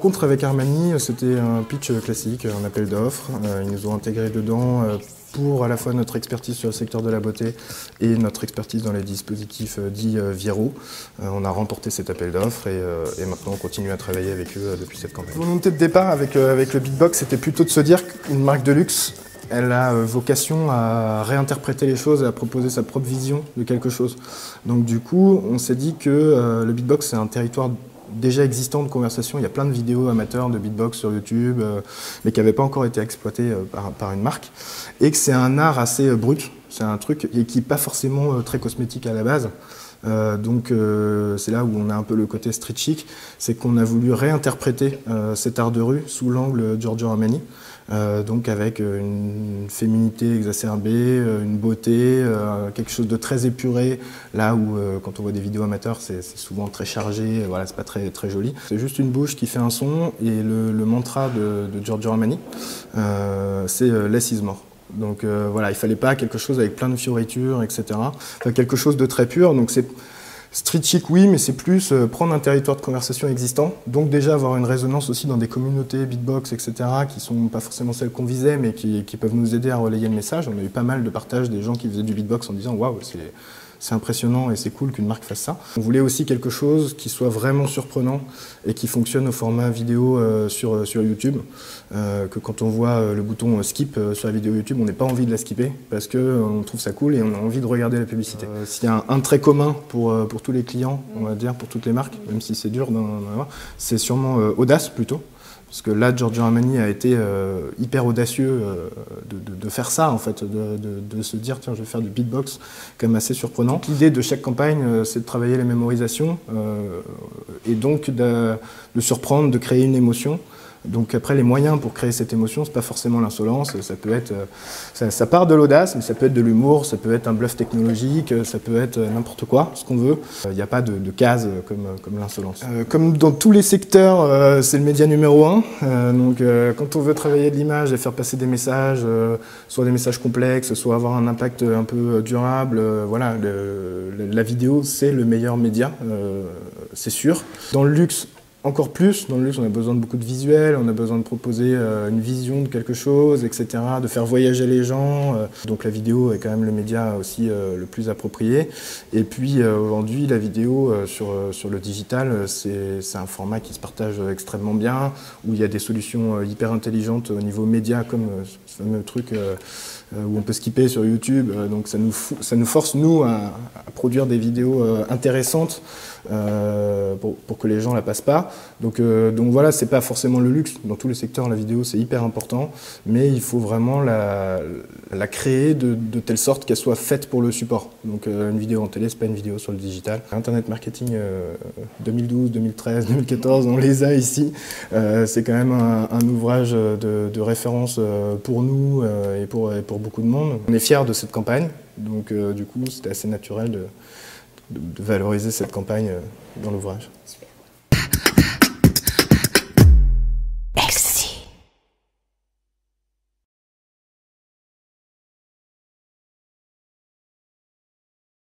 rencontre avec Armani, c'était un pitch classique, un appel d'offres. Ils nous ont intégré dedans pour à la fois notre expertise sur le secteur de la beauté et notre expertise dans les dispositifs dits viraux. On a remporté cet appel d'offres et maintenant on continue à travailler avec eux depuis cette campagne. La volonté de départ avec le beatbox, c'était plutôt de se dire qu'une marque de luxe, elle a vocation à réinterpréter les choses et à proposer sa propre vision de quelque chose. Donc du coup, on s'est dit que le beatbox, c'est un territoire déjà existant de conversation. Il y a plein de vidéos amateurs de beatbox sur YouTube, mais qui n'avaient pas encore été exploitées par une marque. Et que c'est un art assez brut, c'est un truc et qui n'est pas forcément très cosmétique à la base. Donc c'est là où on a un peu le côté street chic, c'est qu'on a voulu réinterpréter cet art de rue sous l'angle Giorgio Armani, donc avec une féminité exacerbée, une beauté, quelque chose de très épuré, là où quand on voit des vidéos amateurs c'est souvent très chargé, voilà, c'est pas très joli. C'est juste une bouche qui fait un son et le mantra de Giorgio Armani, c'est Less is more. Donc voilà, il ne fallait pas quelque chose avec plein de fioritures, etc. Enfin, quelque chose de très pur. Donc c'est street chic, oui, mais c'est plus prendre un territoire de conversation existant. Donc déjà avoir une résonance aussi dans des communautés beatbox, etc. qui ne sont pas forcément celles qu'on visait, mais qui peuvent nous aider à relayer le message. On a eu pas mal de partages des gens qui faisaient du beatbox en disant « Waouh, c'est impressionnant et c'est cool qu'une marque fasse ça ». On voulait aussi quelque chose qui soit vraiment surprenant et qui fonctionne au format vidéo sur YouTube. Que quand on voit le bouton skip sur la vidéo YouTube, on n'a pas envie de la skipper parce qu'on trouve ça cool et on a envie de regarder la publicité. S'il y a un trait commun pour tous les clients, on va dire, pour toutes les marques, même si c'est dur d'en avoir, c'est sûrement audace plutôt. Parce que là, Giorgio Armani a été hyper audacieux de faire ça, en fait, de se dire, tiens, je vais faire du beatbox, quand même assez surprenant. L'idée de chaque campagne, c'est de travailler les mémorisations, et donc de surprendre, de créer une émotion. Donc après, les moyens pour créer cette émotion, c'est pas forcément l'insolence, ça peut être, ça part de l'audace, mais ça peut être de l'humour, ça peut être un bluff technologique, ça peut être n'importe quoi, ce qu'on veut. Il n'y a pas de case comme l'insolence. Comme dans tous les secteurs, c'est le média numéro 1. Donc quand on veut travailler de l'image et faire passer des messages, soit des messages complexes, soit avoir un impact un peu durable, voilà, la vidéo, c'est le meilleur média, c'est sûr. Dans le luxe, encore plus, dans le luxe, on a besoin de beaucoup de visuels, on a besoin de proposer une vision de quelque chose, etc., de faire voyager les gens. Donc la vidéo est quand même le média aussi le plus approprié. Et puis aujourd'hui, la vidéo sur le digital, c'est un format qui se partage extrêmement bien, où il y a des solutions hyper intelligentes au niveau média, comme ce fameux truc où on peut skipper sur YouTube. Donc ça nous force, nous, à produire des vidéos intéressantes pour que les gens la passent pas. Donc voilà, c'est pas forcément le luxe. Dans tous les secteurs, la vidéo, c'est hyper important, mais il faut vraiment la créer de telle sorte qu'elle soit faite pour le support. Donc une vidéo en télé, c'est pas une vidéo sur le digital. Internet marketing 2012, 2013, 2014, on les a ici. C'est quand même un ouvrage de référence pour nous et pour beaucoup de monde. On est fiers de cette campagne, donc du coup, c'était assez naturel de valoriser cette campagne dans l'ouvrage.